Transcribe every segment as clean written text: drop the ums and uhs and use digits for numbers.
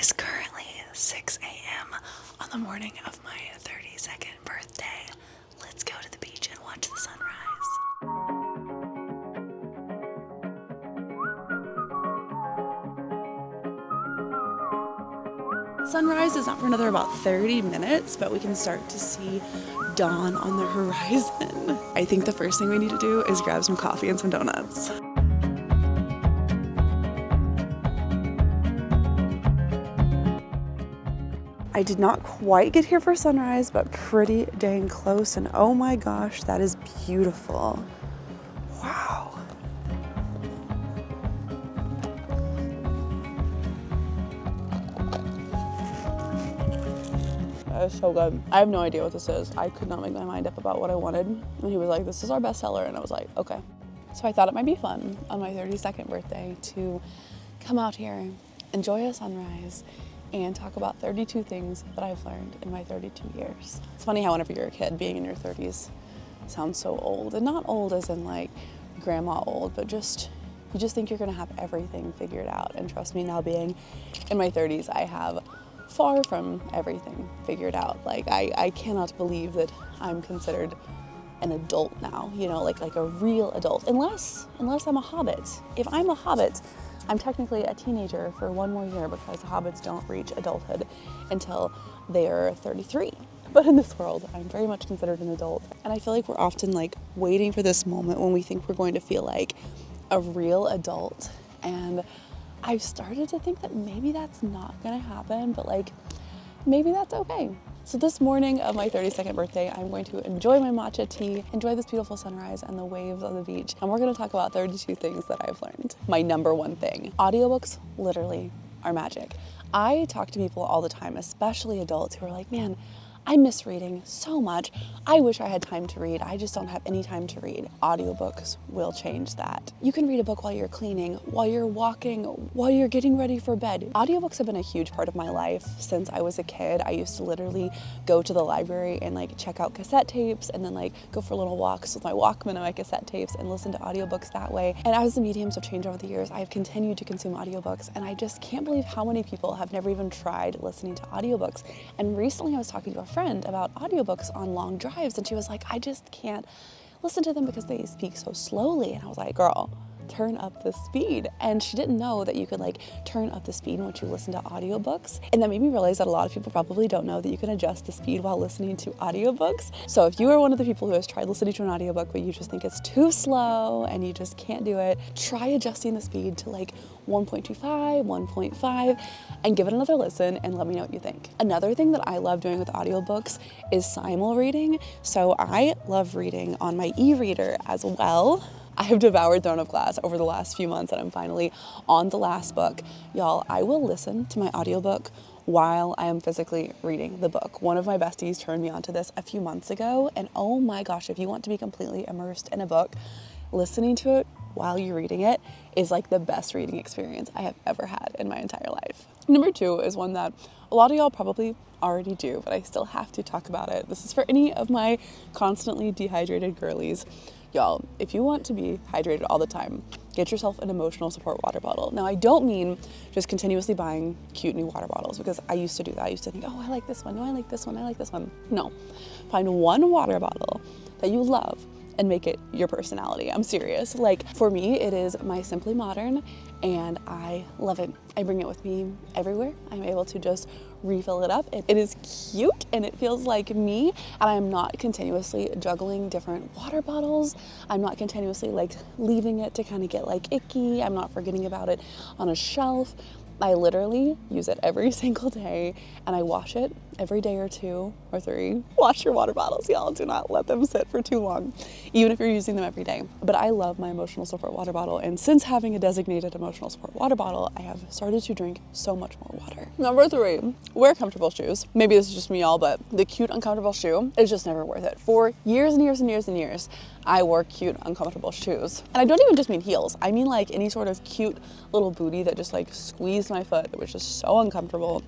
is currently 6 a.m. on the morning of my 32nd birthday. Let's go to the beach and watch the sunrise. Sunrise is not for another about 30 minutes, but we can start to see dawn on the horizon. I think the first thing we need to do is grab some coffee and some donuts. I did not quite get here for sunrise, but pretty dang close, and oh my gosh, that is beautiful. Wow. That is so good. I have no idea what this is. I could not make my mind up about what I wanted. And he was like, this is our bestseller. And I was like, okay. So I thought it might be fun on my 32nd birthday to come out here, enjoy a sunrise, and talk about 32 things that I've learned in my 32 years. It's funny how whenever you're a kid, being in your 30s sounds so old. And not old as in like grandma old, but just you just think you're gonna have everything figured out. And trust me, now being in my 30s, I have far from everything figured out. Like I cannot believe that I'm considered an adult now, you know, like a real adult, unless I'm a hobbit. If I'm a hobbit, I'm technically a teenager for one more year because hobbits don't reach adulthood until they are 33. But in this world, I'm very much considered an adult. And I feel like we're often like waiting for this moment when we think we're going to feel like a real adult. And I've started to think that maybe that's not gonna happen, but like, maybe that's okay. So this morning of my 32nd birthday, I'm going to enjoy my matcha tea, enjoy this beautiful sunrise and the waves on the beach. And we're gonna talk about 32 things that I've learned. My number one thing, audiobooks literally are magic. I talk to people all the time, especially adults who are like, man, I miss reading so much. I wish I had time to read. I just don't have any time to read. Audiobooks will change that. You can read a book while you're cleaning, while you're walking, while you're getting ready for bed. Audiobooks have been a huge part of my life since I was a kid. I used to literally go to the library and like check out cassette tapes and then like go for little walks with my Walkman and my cassette tapes and listen to audiobooks that way. And as the mediums have changed over the years, I have continued to consume audiobooks, and I just can't believe how many people have never even tried listening to audiobooks. And recently I was talking to a friend about audiobooks on long drives, and she was like, I just can't listen to them because they speak so slowly. And I was like, girl, turn up the speed. And she didn't know that you could like turn up the speed once you listen to audiobooks. And that made me realize that a lot of people probably don't know that you can adjust the speed while listening to audiobooks. So if you are one of the people who has tried listening to an audiobook but you just think it's too slow and you just can't do it, try adjusting the speed to like 1.25, 1.5, and give it another listen and let me know what you think. Another thing that I love doing with audiobooks is simul reading. So I love reading on my e-reader as well. I have devoured Throne of Glass over the last few months, and I'm finally on the last book. Y'all, I will listen to my audiobook while I am physically reading the book. One of my besties turned me onto this a few months ago, and oh my gosh, if you want to be completely immersed in a book, listening to it while you're reading it is like the best reading experience I have ever had in my entire life. Number two is one that a lot of y'all probably already do, but I still have to talk about it. This is for any of my constantly dehydrated girlies. Y'all, if you want to be hydrated all the time, get yourself an emotional support water bottle. Now, I don't mean just continuously buying cute new water bottles, because I used to do that. I used to think, oh, I like this one. No, I like this one. I like this one. No, find one water bottle that you love and make it your personality. I'm serious. Like, for me, it is my Simply Modern, and I love it. I bring it with me everywhere. I'm able to just refill it up. It is cute and it feels like me, and I'm not continuously juggling different water bottles. I'm not continuously like leaving it to kind of get like icky. I'm not forgetting about it on a shelf. I literally use it every single day, and I wash it every day or 2 or 3. Wash your water bottles, y'all. Do not let them sit for too long, even if you're using them every day. But I love my emotional support water bottle, and since having a designated emotional support water bottle, I have started to drink so much more water. Number 3, wear comfortable shoes. Maybe this is just me, y'all, but the cute, uncomfortable shoe is just never worth it. For years and years and years and years, I wore cute, uncomfortable shoes. And I don't even just mean heels. I mean like any sort of cute little booty that just like squeezed my foot. It was just so uncomfortable.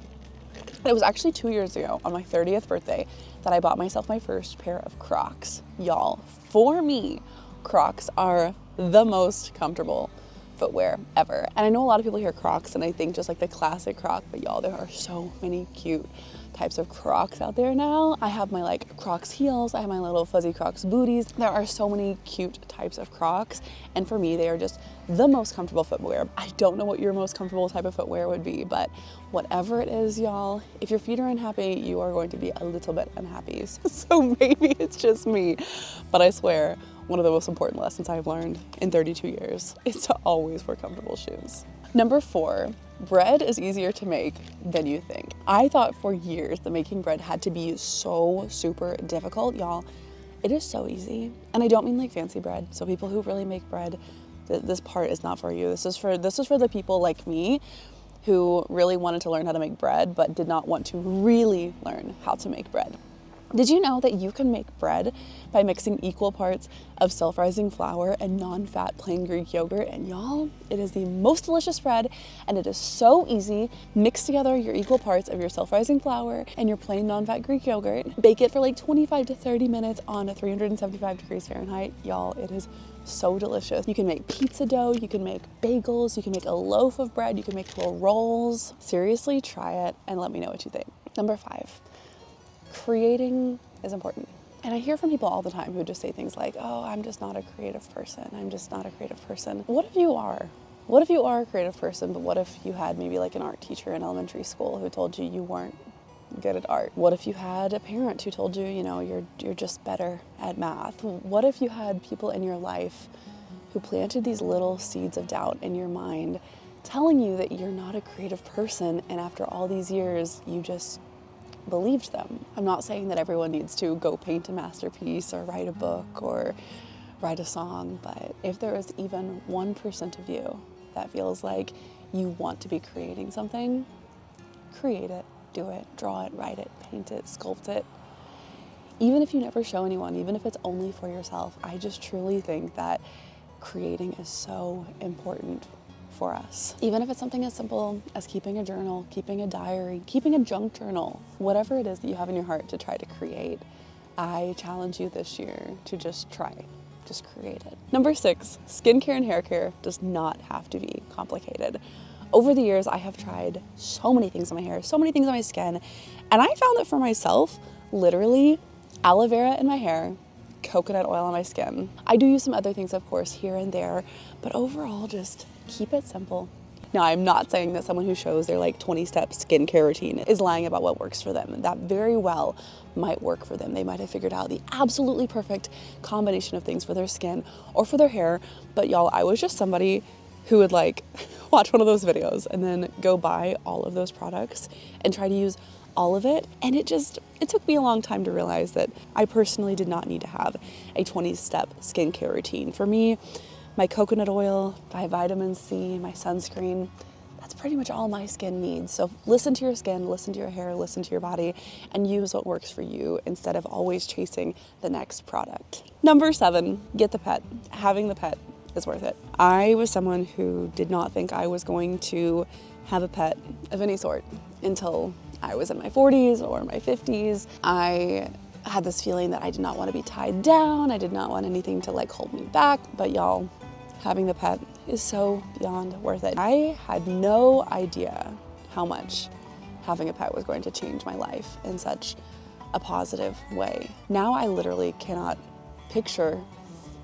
And it was actually 2 years ago on my 30th birthday that I bought myself my first pair of Crocs. Y'all, for me, Crocs are the most comfortable footwear ever. And I know a lot of people hear Crocs and I think just like the classic Croc, but y'all, there are so many cute types of Crocs out there now. I have my like Crocs heels, I have my little fuzzy Crocs booties. There are so many cute types of Crocs, and for me they are just the most comfortable footwear. I don't know what your most comfortable type of footwear would be, but whatever it is, y'all, if your feet are unhappy, you are going to be a little bit unhappy. So maybe it's just me, but I swear one of the most important lessons I've learned in 32 years is to always wear comfortable shoes. Number 4, bread is easier to make than you think. I thought for years that making bread had to be so super difficult. Y'all, it is so easy. And I don't mean like fancy bread. So people who really make bread, this part is not for you. This is for the people like me who really wanted to learn how to make bread but did not want to really learn how to make bread. Did you know that you can make bread by mixing equal parts of self-rising flour and non-fat plain Greek yogurt? And y'all, it is the most delicious bread, and it is so easy. Mix together your equal parts of your self-rising flour and your plain non-fat Greek yogurt. Bake it for like 25 to 30 minutes on 375 degrees Fahrenheit. Y'all, it is so delicious. You can make pizza dough, you can make bagels, you can make a loaf of bread, you can make little rolls. Seriously, try it and let me know what you think. Number 5. Creating is important. And I hear from people all the time who just say things like, oh, I'm just not a creative person. I'm just not a creative person. What if you are? What if you are a creative person, but what if you had maybe like an art teacher in elementary school who told you you weren't good at art? What if you had a parent who told you, you know, you're just better at math? What if you had people in your life who planted these little seeds of doubt in your mind, telling you that you're not a creative person, and after all these years, you just believed them? I'm not saying that everyone needs to go paint a masterpiece or write a book or write a song, but if there is even 1% of you that feels like you want to be creating something, create it, do it, draw it, write it, paint it, sculpt it. Even if you never show anyone, even if it's only for yourself, I just truly think that creating is so important for us. Even if it's something as simple as keeping a journal, keeping a diary, keeping a junk journal, whatever it is that you have in your heart to try to create, I challenge you this year to just try, just create it. Number 6, skincare and hair care does not have to be complicated. Over the years, I have tried so many things on my hair, so many things on my skin, and I found that for myself, literally aloe vera in my hair, coconut oil on my skin. I do use some other things, of course, here and there, but overall, just keep it simple. Now, I'm not saying that someone who shows their like 20-step skincare routine is lying about what works for them. That very well might work for them. They might have figured out the absolutely perfect combination of things for their skin or for their hair. But y'all, I was just somebody who would like watch one of those videos and then go buy all of those products and try to use all of it. And it took me a long time to realize that I personally did not need to have a 20-step skincare routine. For me, my coconut oil, my vitamin C, my sunscreen, that's pretty much all my skin needs. So listen to your skin, listen to your hair, listen to your body, and use what works for you instead of always chasing the next product. Number 7, get the pet. Having the pet is worth it. I was someone who did not think I was going to have a pet of any sort until I was in my 40s or my 50s. I had this feeling that I did not want to be tied down. I did not want anything to like hold me back, but y'all, having the pet is so beyond worth it. I had no idea how much having a pet was going to change my life in such a positive way. Now I literally cannot picture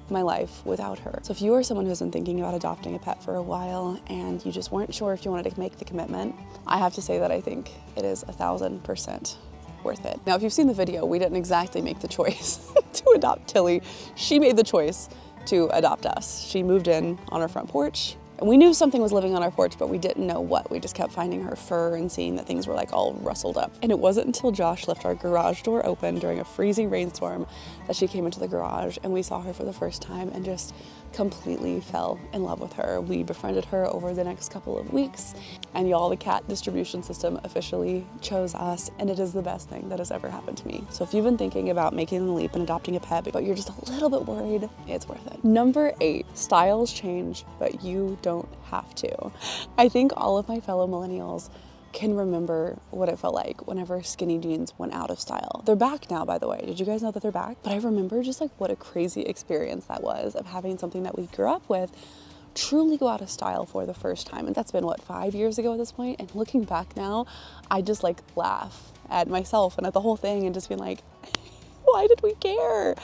my life without her. So if you are someone who's been thinking about adopting a pet for a while and you just weren't sure if you wanted to make the commitment, I have to say that I think it is 1,000% worth it. Now, if you've seen the video, we didn't exactly make the choice to adopt Tilly. She made the choice to adopt us. She moved in on our front porch. And we knew something was living on our porch, but we didn't know what. We just kept finding her fur and seeing that things were like all rustled up. And it wasn't until Josh left our garage door open during a freezing rainstorm that she came into the garage and we saw her for the first time and just completely fell in love with her. We befriended her over the next couple of weeks, and y'all, the cat distribution system officially chose us, and it is the best thing that has ever happened to me. So if you've been thinking about making the leap and adopting a pet, but you're just a little bit worried, it's worth it. Number 8, styles change, but you don't have to. I think all of my fellow millennials can remember what it felt like whenever skinny jeans went out of style. They're back now, by the way. Did you guys know that they're back? But I remember just like what a crazy experience that was of having something that we grew up with truly go out of style for the first time. And that's been, what, 5 years ago at this point? And looking back now, I just like laugh at myself and at the whole thing and just being like, why did we care?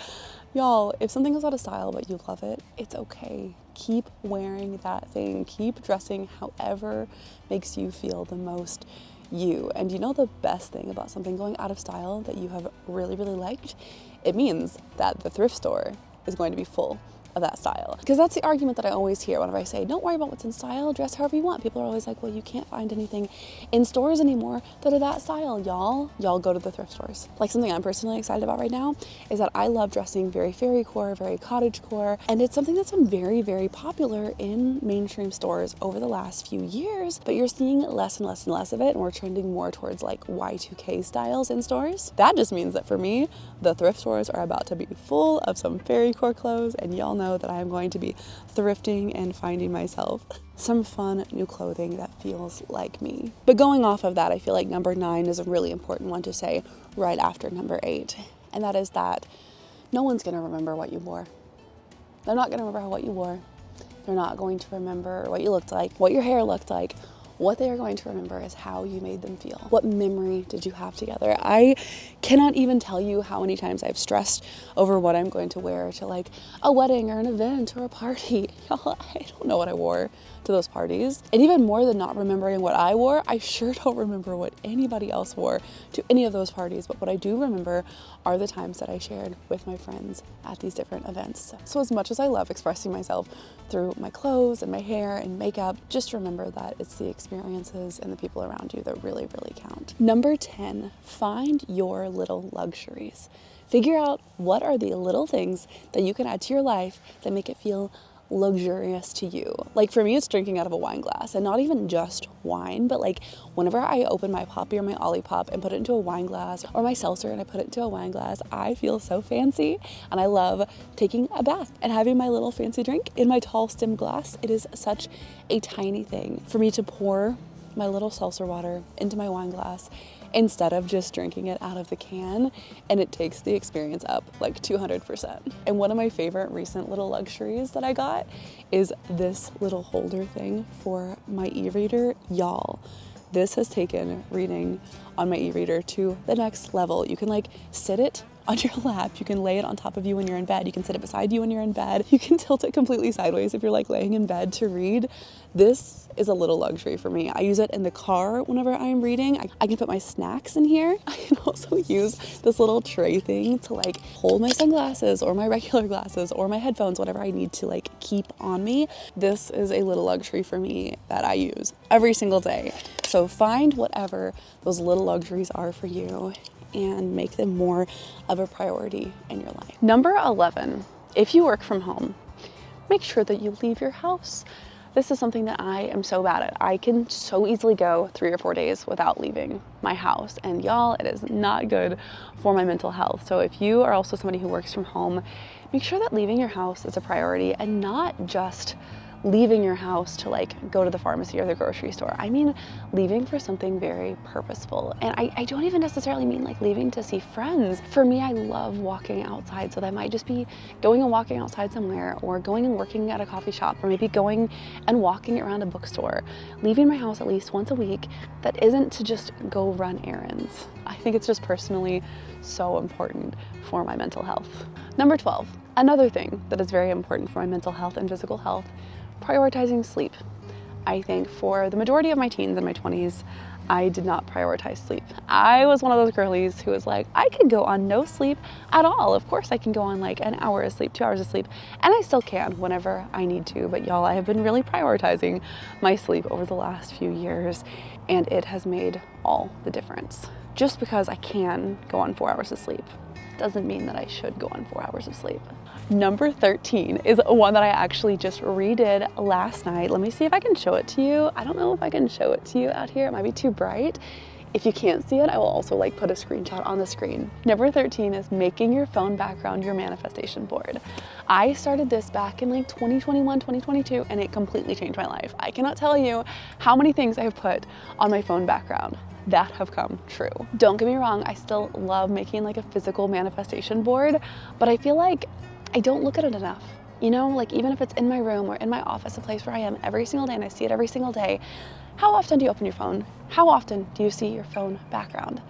Y'all, if something goes out of style but you love it, it's okay. Keep wearing that thing. Keep dressing however makes you feel the most you. And you know the best thing about something going out of style that you have really, really liked? It means that the thrift store is going to be full of that style. Because that's the argument that I always hear whenever I say, don't worry about what's in style, dress however you want. People are always like, well, you can't find anything in stores anymore that are that style. Y'all go to the thrift stores. Like, something I'm personally excited about right now is that I love dressing very fairy core, very cottage core, and it's something that's been very, very popular in mainstream stores over the last few years, but you're seeing less and less and less of it, and we're trending more towards like Y2K styles in stores. That just means that for me, the thrift stores are about to be full of some fairy core clothes, and y'all know that I am going to be thrifting and finding myself some fun new clothing that feels like me. But going off of that, I feel like number 9 is a really important one to say right after number 8. And that is that no one's gonna remember what you wore. They're not gonna remember what you wore. They're not going to remember what you looked like, what your hair looked like. What they are going to remember is how you made them feel. What memory did you have together? I cannot even tell you how many times I've stressed over what I'm going to wear to like a wedding or an event or a party. Y'all, I don't know what I wore to those parties. And even more than not remembering what I wore, I sure don't remember what anybody else wore to any of those parties. But what I do remember are the times that I shared with my friends at these different events. So as much as I love expressing myself through my clothes and my hair and makeup, just remember that it's the experiences and the people around you that really, really count. Number 10, find your little luxuries. Figure out what are the little things that you can add to your life that make it feel luxurious to you. Like for me, it's drinking out of a wine glass, and not even just wine, but like whenever I open my Poppy or my Olipop and put it into a wine glass, or my seltzer and I put it into a wine glass, I feel so fancy. And I love taking a bath and having my little fancy drink in my tall stem glass. It is such a tiny thing for me to pour my little seltzer water into my wine glass instead of just drinking it out of the can, and it takes the experience up like 200%. And one of my favorite recent little luxuries that I got is this little holder thing for my e-reader. Y'all, this has taken reading on my e-reader to the next level. You can like sit it on your lap, you can lay it on top of you when you're in bed, you can sit it beside you when you're in bed, you can tilt it completely sideways if you're like laying in bed to read. This is a little luxury for me. I use it in the car whenever I'm reading. I can put my snacks in here. I can also use this little tray thing to like hold my sunglasses or my regular glasses or my headphones, whatever I need to like keep on me. This is a little luxury for me that I use every single day. So find whatever those little luxuries are for you and make them more of a priority in your life. Number 11, if you work from home, make sure that you leave your house. This is something that I am so bad at. I can so easily go 3 or 4 days without leaving my house. And y'all, it is not good for my mental health. So if you are also somebody who works from home, make sure that leaving your house is a priority, and not just leaving your house to like go to the pharmacy or the grocery store. I mean leaving for something very purposeful. And I don't even necessarily mean like leaving to see friends. For me, I love walking outside, so that might just be going and walking outside somewhere, or going and working at a coffee shop, or maybe going and walking around a bookstore. Leaving my house at least once a week that isn't to just go run errands. I think it's just personally so important for my mental health. Number 12, another thing that is very important for my mental health and physical health: prioritizing sleep. I think for the majority of my teens and my 20s, I did not prioritize sleep. I was one of those girlies who was like, I could go on no sleep at all. Of course I can go on like an hour of sleep, 2 hours of sleep, and I still can whenever I need to. But y'all, I have been really prioritizing my sleep over the last few years, and it has made all the difference. Just because I can go on 4 hours of sleep doesn't mean that I should go on 4 hours of sleep. Number 13 is one that I actually just redid last night. Let me see if I can show it to you. I don't know if I can show it to you out here. It might be too bright. If you can't see it, I will also like put a screenshot on the screen. Number 13 is making your phone background your manifestation board. I started this back in like 2021, 2022, and it completely changed my life. I cannot tell you how many things I have put on my phone background that have come true. Don't get me wrong, I still love making like a physical manifestation board, but I feel like I don't look at it enough. You know, like even if it's in my room or in my office, a place where I am every single day and I see it every single day, how often do you open your phone? How often do you see your phone background?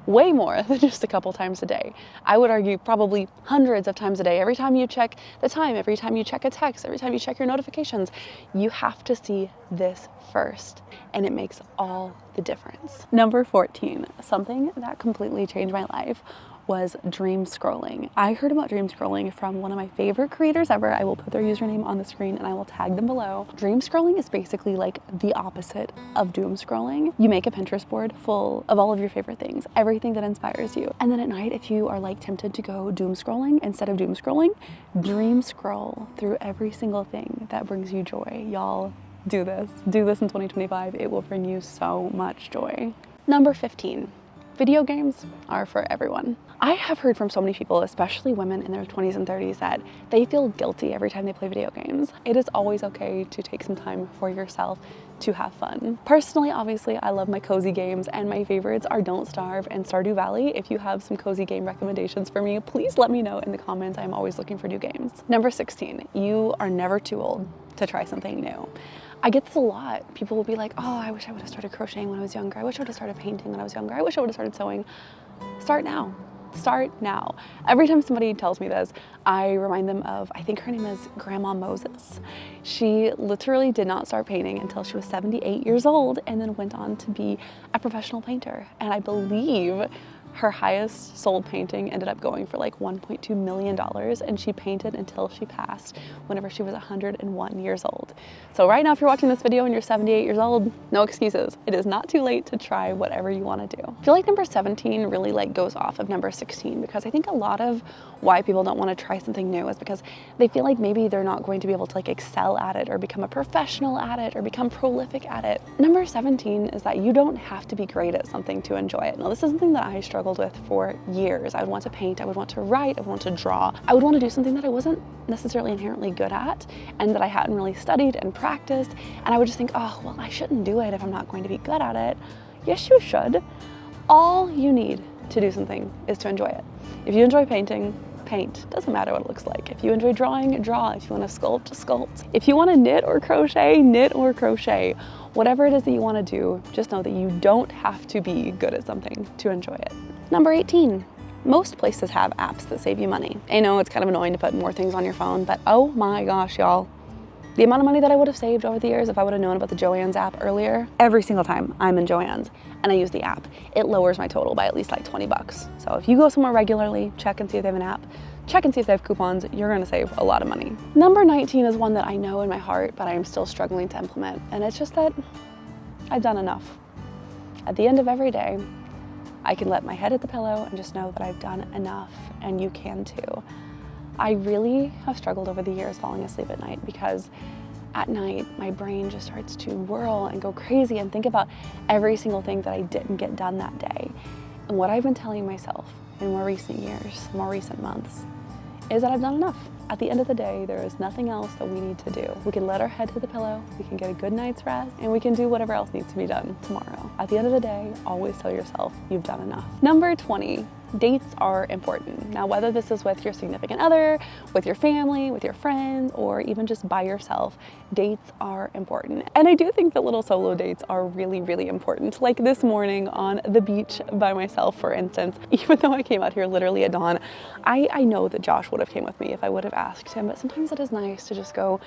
Way more than just a couple times a day. I would argue probably hundreds of times a day. Every time you check the time, every time you check a text, every time you check your notifications, you have to see this first, and it makes all the difference. Number 14, something that completely changed my life was dream scrolling. I heard about dream scrolling from one of my favorite creators ever. I will put their username on the screen and I will tag them below. Dream scrolling is basically like the opposite of doom scrolling. You make a Pinterest board full of all of your favorite things, everything that inspires you. And then at night, if you are like tempted to go doom scrolling, instead of doom scrolling, dream scroll through every single thing that brings you joy. Y'all, do this. Do this in 2025. It will bring you so much joy. Number 15. Video games are for everyone. I have heard from so many people, especially women in their 20s and 30s, that they feel guilty every time they play video games. It is always okay to take some time for yourself to have fun. Personally, obviously, I love my cozy games, and my favorites are Don't Starve and Stardew Valley. If you have some cozy game recommendations for me, please let me know in the comments. I'm always looking for new games. Number 16, you are never too old to try something new. I get this a lot. People will be like, oh, I wish I would have started crocheting when I was younger. I wish I would have started painting when I was younger. I wish I would have started sewing. Start now. Start now. Every time somebody tells me this, I remind them of, I think her name is Grandma Moses. She literally did not start painting until she was 78 years old and then went on to be a professional painter. And I believe her highest sold painting ended up going for like $1.2 million, and she painted until she passed whenever she was 101 years old. So right now, if you're watching this video and you're 78 years old, no excuses. It is not too late to try whatever you want to do. I feel like number 17 really like goes off of number 16, because I think a lot of why people don't want to try something new is because they feel like maybe they're not going to be able to like excel at it or become a professional at it or become prolific at it. Number 17 is that you don't have to be great at something to enjoy it. Now, this is something that I struggled with for years. I would want to paint, I would want to write, I would want to draw. I would want to do something that I wasn't necessarily inherently good at and that I hadn't really studied and practiced. And I would just think, oh, well, I shouldn't do it if I'm not going to be good at it. Yes, you should. All you need to do something is to enjoy it. If you enjoy painting, paint. Doesn't matter what it looks like. If you enjoy drawing, draw. If you want to sculpt, sculpt. If you want to knit or crochet, knit or crochet. Whatever it is that you want to do, just know that you don't have to be good at something to enjoy it. Number 18. Most places have apps that save you money. I know it's kind of annoying to put more things on your phone, but oh my gosh, y'all. The amount of money that I would have saved over the years if I would have known about the Joann's app earlier. Every single time I'm in Joann's and I use the app, it lowers my total by at least like 20 bucks. So if you go somewhere regularly, check and see if they have an app, check and see if they have coupons, you're gonna save a lot of money. Number 19 is one that I know in my heart, but I'm still struggling to implement. And it's just that I've done enough. At the end of every day, I can let my head hit the pillow and just know that I've done enough, and you can too. I really have struggled over the years falling asleep at night because at night my brain just starts to whirl and go crazy and think about every single thing that I didn't get done that day. And what I've been telling myself in more recent years, more recent months, is that I've done enough. At the end of the day, there is nothing else that we need to do. We can let our head hit the pillow, we can get a good night's rest, and we can do whatever else needs to be done tomorrow. At the end of the day, always tell yourself you've done enough. Number 20, dates are important. Now, whether this is with your significant other, with your family, with your friends, or even just by yourself, dates are important. And I do think that little solo dates are really, really important. Like this morning on the beach by myself, for instance, even though I came out here literally at dawn, I know that Josh would have came with me if I would have asked him, but sometimes it is nice to just go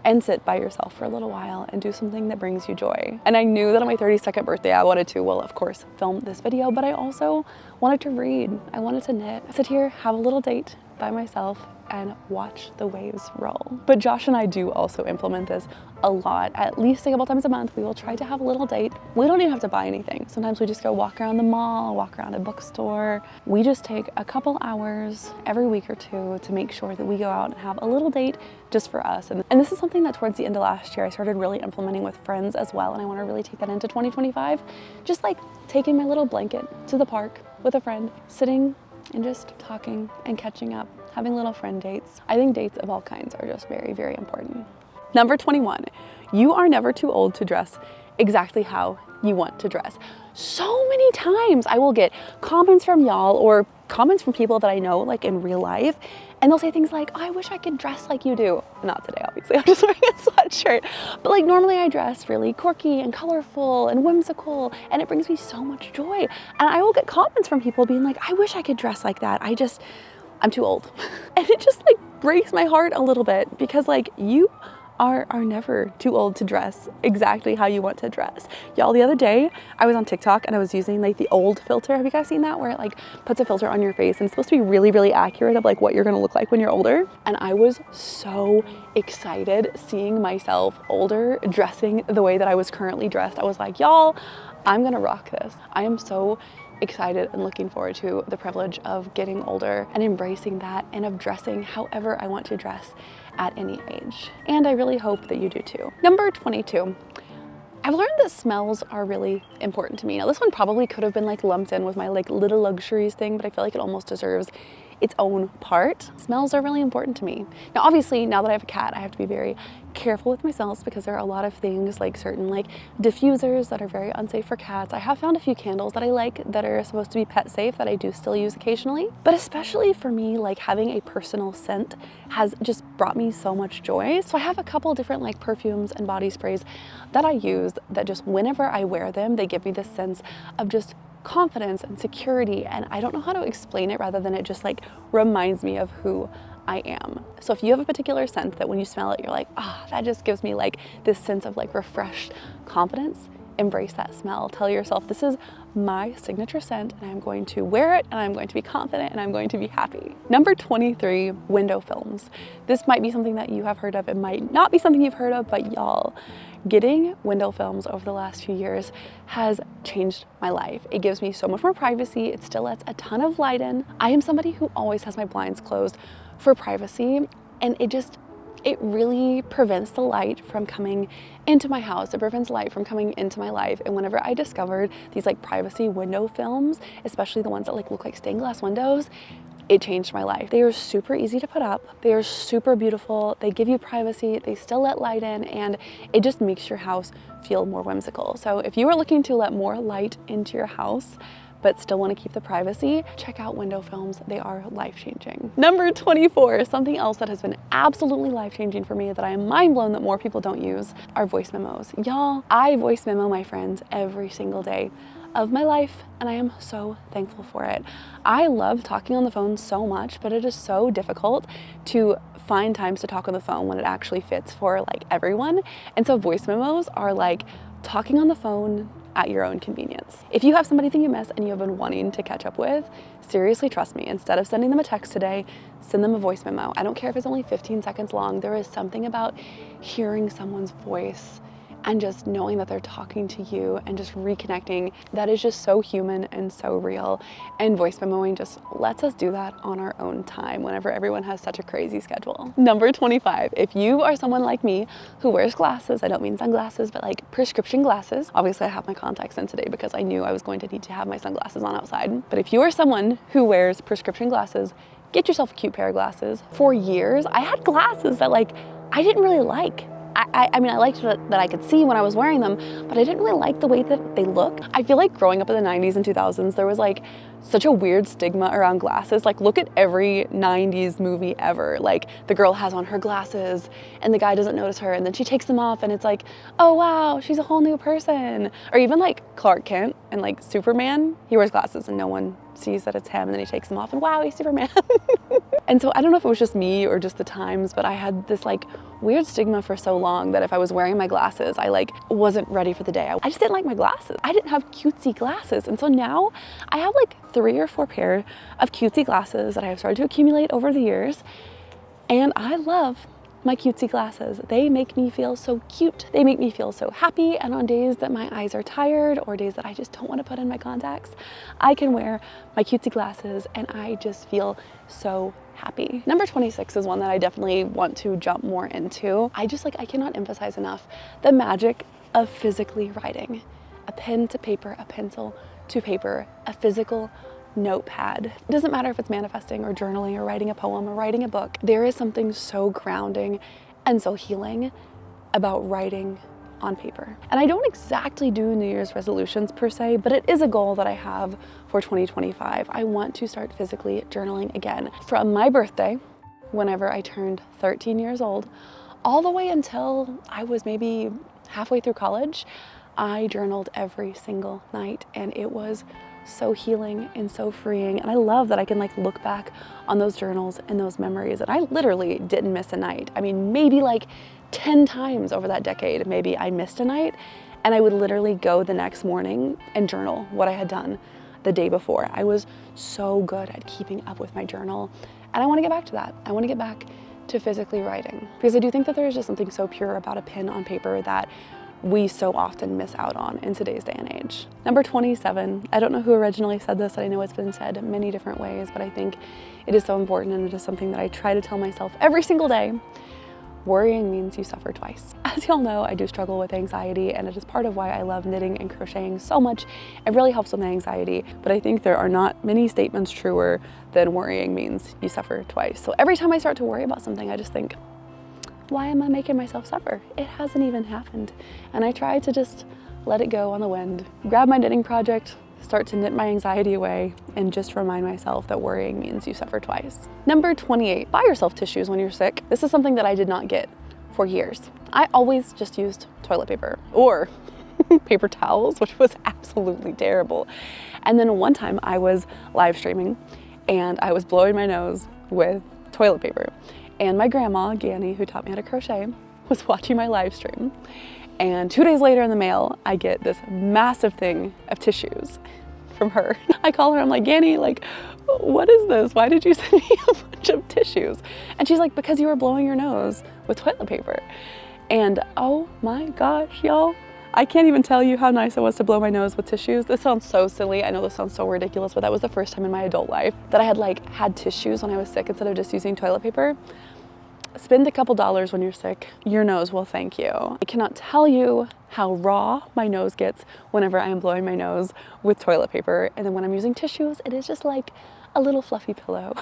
and sit by yourself for a little while and do something that brings you joy. And I knew that on my 32nd birthday, I wanted to, well, of course, film this video, but I also wanted to read. I wanted to knit, sit here, have a little date by myself, and watch the waves roll. But Josh and I do also implement this a lot. At least a couple times a month, we will try to have a little date. We don't even have to buy anything. Sometimes we just go walk around the mall, walk around a bookstore. We just take a couple hours every week or two to make sure that we go out and have a little date just for us. And this is something that towards the end of last year, I started really implementing with friends as well. And I want to really take that into 2025. Just like taking my little blanket to the park with a friend, sitting and just talking and catching up, having little friend dates. I think dates of all kinds are just very, very important. Number 21, you are never too old to dress exactly how you want to dress. So many times I will get comments from y'all or comments from people that I know like in real life, And they'll say things like, oh, I wish I could dress like you do. Not today, obviously, I'm just wearing a sweatshirt. But like normally I dress really quirky and colorful and whimsical, and it brings me so much joy. And I will get comments from people being like, I wish I could dress like that. I'm too old. And it just like breaks my heart a little bit, because like you are never too old to dress exactly how you want to dress. Y'all, the other day I was on TikTok and I was using like the old filter. Have you guys seen that, where it like puts a filter on your face and it's supposed to be really, really accurate of like what you're gonna look like when you're older? And I was so excited seeing myself older, dressing the way that I was currently dressed. I was like, y'all, I'm gonna rock this. I am so excited and looking forward to the privilege of getting older and embracing that, and of dressing however I want to dress at any age. And I really hope that you do too. Number 22. I've learned that smells are really important to me. Now this one probably could have been like lumped in with my like little luxuries thing, but I feel like it almost deserves its own part. Smells are really important to me. Now obviously, now that I have a cat, I have to be very careful with my smells, because there are a lot of things like certain like diffusers that are very unsafe for cats. I have found a few candles that I like that are supposed to be pet safe that I do still use occasionally. But especially for me, like having a personal scent has just brought me so much joy. So I have a couple different like perfumes and body sprays that I use that just whenever I wear them, they give me this sense of just confidence and security, and I don't know how to explain it rather than it just like reminds me of who I am. So if you have a particular scent that when you smell it, you're like, ah, that just gives me like this sense of like refreshed confidence, embrace that smell. Tell yourself, this is my signature scent and I'm going to wear it and I'm going to be confident and I'm going to be happy. Number 23, window films. This might be something that you have heard of. It might not be something you've heard of, but y'all, getting window films over the last few years has changed my life. It gives me so much more privacy. It still lets a ton of light in. I am somebody who always has my blinds closed for privacy, and it really prevents the light from coming into my house. It prevents light from coming into my life. And whenever I discovered these like privacy window films, especially the ones that like look like stained glass windows, it changed my life. They are super easy to put up. They are super beautiful. They give you privacy. They still let light in, and it just makes your house feel more whimsical. So if you are looking to let more light into your house, but still want to keep the privacy, check out window films. They are life-changing. Number 24, something else that has been absolutely life-changing for me that I am mind blown that more people don't use, are voice memos. Y'all, I voice memo my friends every single day of my life, and I am so thankful for it. I love talking on the phone so much, but it is so difficult to find times to talk on the phone when it actually fits for like everyone. And so voice memos are like talking on the phone at your own convenience. If you have somebody that you miss and you have been wanting to catch up with, seriously, trust me, instead of sending them a text today, send them a voice memo. I don't care if it's only 15 seconds long. There is something about hearing someone's voice and just knowing that they're talking to you and just reconnecting that is just so human and so real. And voice memoing just lets us do that on our own time whenever everyone has such a crazy schedule. Number 25, if you are someone like me who wears glasses, I don't mean sunglasses, but like prescription glasses. Obviously I have my contacts in today because I knew I was going to need to have my sunglasses on outside. But if you are someone who wears prescription glasses, get yourself a cute pair of glasses. For years, I had glasses that like I didn't really like. I mean, I liked that I could see when I was wearing them, but I didn't really like the way that they look. I feel like growing up in the 90s and 2000s, there was like such a weird stigma around glasses. Like look at every 90s movie ever. Like the girl has on her glasses and the guy doesn't notice her and then she takes them off and it's like, oh wow, she's a whole new person. Or even like Clark Kent and like Superman, he wears glasses and no one sees that it's him, and then he takes them off and wow, he's Superman. And so I don't know if it was just me or just the times, but I had this like weird stigma for so long that if I was wearing my glasses, I like wasn't ready for the day. I just didn't like my glasses. I didn't have cutesy glasses. And so now I have like 3 or 4 pair of cutesy glasses that I have started to accumulate over the years. And I love my cutesy glasses. They make me feel so cute. They make me feel so happy. And on days that my eyes are tired or days that I just don't want to put in my contacts, I can wear my cutesy glasses and I just feel so happy. Number 26 is one that I definitely want to jump more into. I cannot emphasize enough the magic of physically writing. A pen to paper, a pencil to paper, a physical notepad. It doesn't matter if it's manifesting or journaling or writing a poem or writing a book. There is something so grounding and so healing about writing on paper. And I don't exactly do New Year's resolutions per se, but it is a goal that I have for 2025. I want to start physically journaling again. From my birthday whenever I turned 13 years old, all the way until I was maybe halfway through college. I journaled every single night, and it was so healing and so freeing. And I love that I can like look back on those journals and those memories, and I literally didn't miss a night. I mean, maybe like 10 times over that decade, maybe I missed a night, and I would literally go the next morning and journal what I had done the day before. I was so good at keeping up with my journal, and I want to get back to that. I want to get back to physically writing, because I do think that there is just something so pure about a pen on paper that we so often miss out on in today's day and age. Number 27, I don't know who originally said this, and I know it's been said many different ways, but I think it is so important, and it is something that I try to tell myself every single day. Worrying means you suffer twice. As y'all know, I do struggle with anxiety, and it is part of why I love knitting and crocheting so much. It really helps with my anxiety, but I think there are not many statements truer than worrying means you suffer twice. So every time I start to worry about something, I just think, why am I making myself suffer? It hasn't even happened. And I try to just let it go on the wind, grab my knitting project, start to knit my anxiety away, and just remind myself that worrying means you suffer twice. Number 28, buy yourself tissues when you're sick. This is something that I did not get for years. I always just used toilet paper or paper towels, which was absolutely terrible. And then one time I was live streaming and I was blowing my nose with toilet paper. And my grandma, Ganny, who taught me how to crochet, was watching my live stream. And 2 days later in the mail, I get this massive thing of tissues from her. I call her, I'm like, Ganny, like, what is this? Why did you send me a bunch of tissues? And she's like, because you were blowing your nose with toilet paper. And oh my gosh, y'all, I can't even tell you how nice it was to blow my nose with tissues. This sounds so silly. I know this sounds so ridiculous, but that was the first time in my adult life that I had tissues when I was sick instead of just using toilet paper. Spend a couple dollars when you're sick. Your nose will thank you. I cannot tell you how raw my nose gets whenever I am blowing my nose with toilet paper. And then when I'm using tissues, it is just like a little fluffy pillow.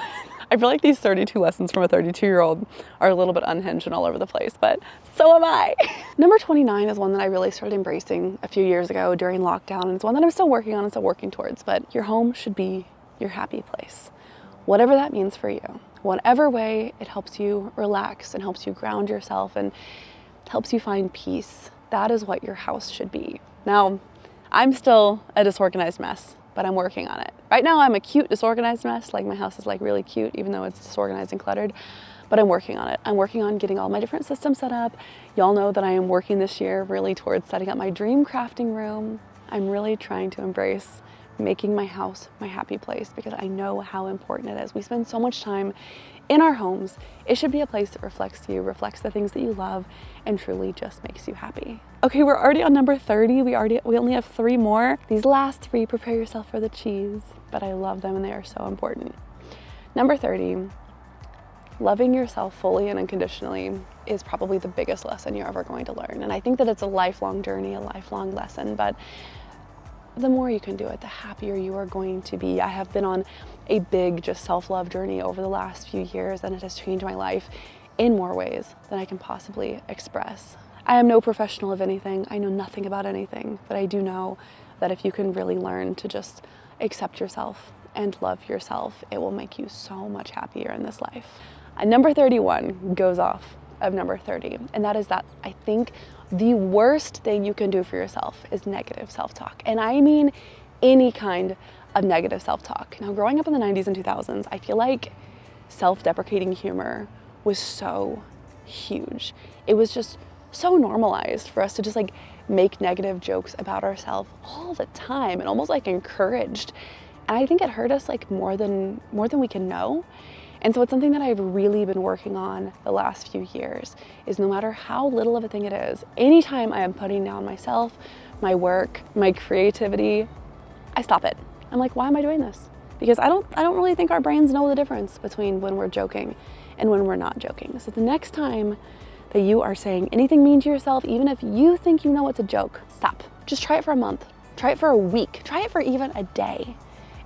I feel like these 32 lessons from a 32-year-old are a little bit unhinged and all over the place, but so am I. Number 29 is one that I really started embracing a few years ago during lockdown, and it's one that I'm still working on and still working towards, but your home should be your happy place. Whatever that means for you. Whatever way it helps you relax and helps you ground yourself and helps you find peace, that is what your house should be. Now, I'm still a disorganized mess, but I'm working on it. Right now, I'm a cute disorganized mess. Like, my house is like really cute, even though it's disorganized and cluttered, but I'm working on it. I'm working on getting all my different systems set up. Y'all know that I am working this year really towards setting up my dream crafting room. I'm really trying to embrace making my house my happy place, because I know how important it is. We spend so much time in our homes. It should be a place that reflects you, reflects the things that you love, and truly just makes you happy. Okay, we're already on number 30. We only have 3 more. These last 3, prepare yourself for the cheese, but I love them and they are so important. Number 30, loving yourself fully and unconditionally is probably the biggest lesson you're ever going to learn. And I think that it's a lifelong journey, a lifelong lesson, but the more you can do it, the happier you are going to be. I have been on a big just self-love journey over the last few years, and it has changed my life in more ways than I can possibly express. I am no professional of anything. I know nothing about anything, but I do know that if you can really learn to just accept yourself and love yourself, it will make you so much happier in this life. Number 31 goes off of number 30, and that is that I think the worst thing you can do for yourself is negative self-talk. And I mean any kind of negative self-talk. Now, growing up in the 90s and 2000s, I feel like self-deprecating humor was so huge. It was just so normalized for us to just like make negative jokes about ourselves all the time and almost like encouraged. And I think it hurt us like more than we can know. And so it's something that I've really been working on the last few years, is no matter how little of a thing it is, anytime I am putting down myself, my work, my creativity, I stop it. I'm like, why am I doing this? Because I don't really think our brains know the difference between when we're joking and when we're not joking. So the next time that you are saying anything mean to yourself, even if you think you know it's a joke, stop. Just try it for a month. Try it for a week. Try it for even a day.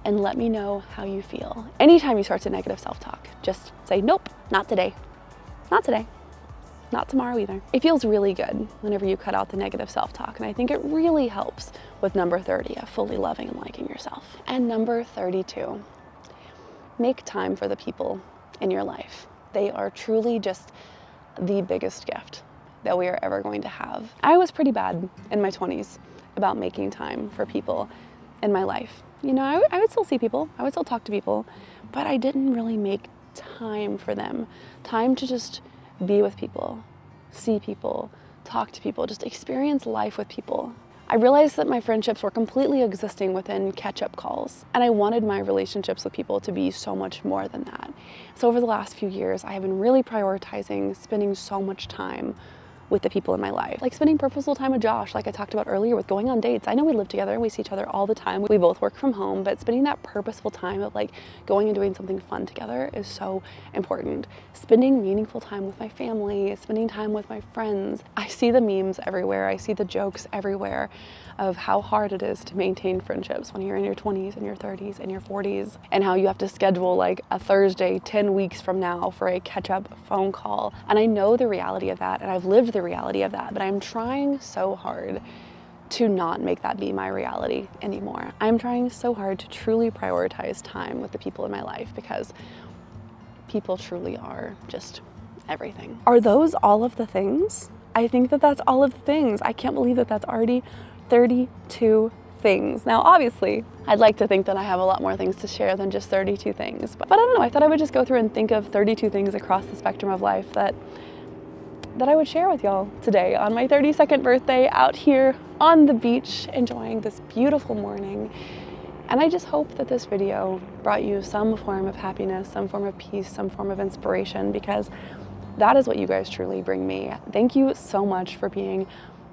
And let me know how you feel. Anytime you start to negative self-talk, just say, nope, not today. Not today. Not tomorrow either. It feels really good whenever you cut out the negative self-talk, and I think it really helps with number 30 of fully loving and liking yourself. And number 32, make time for the people in your life. They are truly just the biggest gift that we are ever going to have. I was pretty bad in my 20s about making time for people in my life. You know, I would still see people, I would still talk to people, but I didn't really make time for them. Time to just be with people, see people, talk to people, just experience life with people. I realized that my friendships were completely existing within catch-up calls, and I wanted my relationships with people to be so much more than that. So over the last few years, I have been really prioritizing spending so much time with the people in my life. Like spending purposeful time with Josh, like I talked about earlier, with going on dates. I know we live together and we see each other all the time. We both work from home, but spending that purposeful time of like going and doing something fun together is so important. Spending meaningful time with my family, spending time with my friends. I see the memes everywhere. I see the jokes everywhere of how hard it is to maintain friendships when you're in your 20s and your 30s and your 40s, and how you have to schedule like a Thursday 10 weeks from now for a catch-up phone call. And I know the reality of that, and I've lived the reality of that, but I'm trying so hard to not make that be my reality anymore. I'm trying so hard to truly prioritize time with the people in my life, because people truly are just everything. Are those all of the things? I think that that's all of the things. I can't believe that that's already 32 things. Now, obviously, I'd like to think that I have a lot more things to share than just 32 things, but I don't know. I thought I would just go through and think of 32 things across the spectrum of life that I would share with y'all today on my 32nd birthday, out here on the beach, enjoying this beautiful morning. And I just hope that this video brought you some form of happiness, some form of peace, some form of inspiration, because that is what you guys truly bring me. Thank you so much for being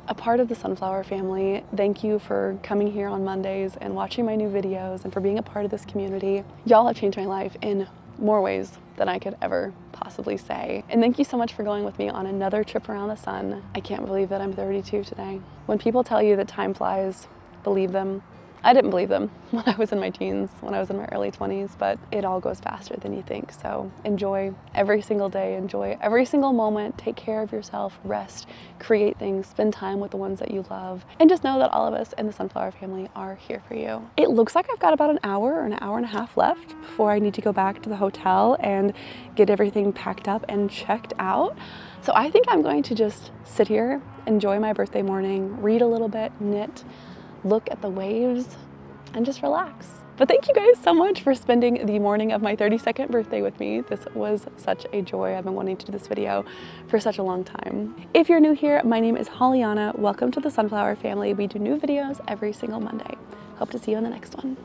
a part of the Sunflower family. Thank you for coming here on Mondays and watching my new videos, and for being a part of this community. Y'all have changed my life in more ways than I could ever possibly say. And thank you so much for going with me on another trip around the sun. I can't believe that I'm 32 today. When people tell you that time flies, believe them. I didn't believe them when I was in my teens, when I was in my early 20s, but it all goes faster than you think. So enjoy every single day, enjoy every single moment, take care of yourself, rest, create things, spend time with the ones that you love, and just know that all of us in the Sunflower family are here for you. It looks like I've got about an hour or an hour and a half left before I need to go back to the hotel and get everything packed up and checked out. So I think I'm going to just sit here, enjoy my birthday morning, read a little bit, knit, look at the waves, and just relax. But thank you guys so much for spending the morning of my 32nd birthday with me. This was such a joy. I've been wanting to do this video for such a long time. If you're new here, my name is Hollyana. Welcome to the Sunflower family. We do new videos every single Monday. Hope to see you in the next one.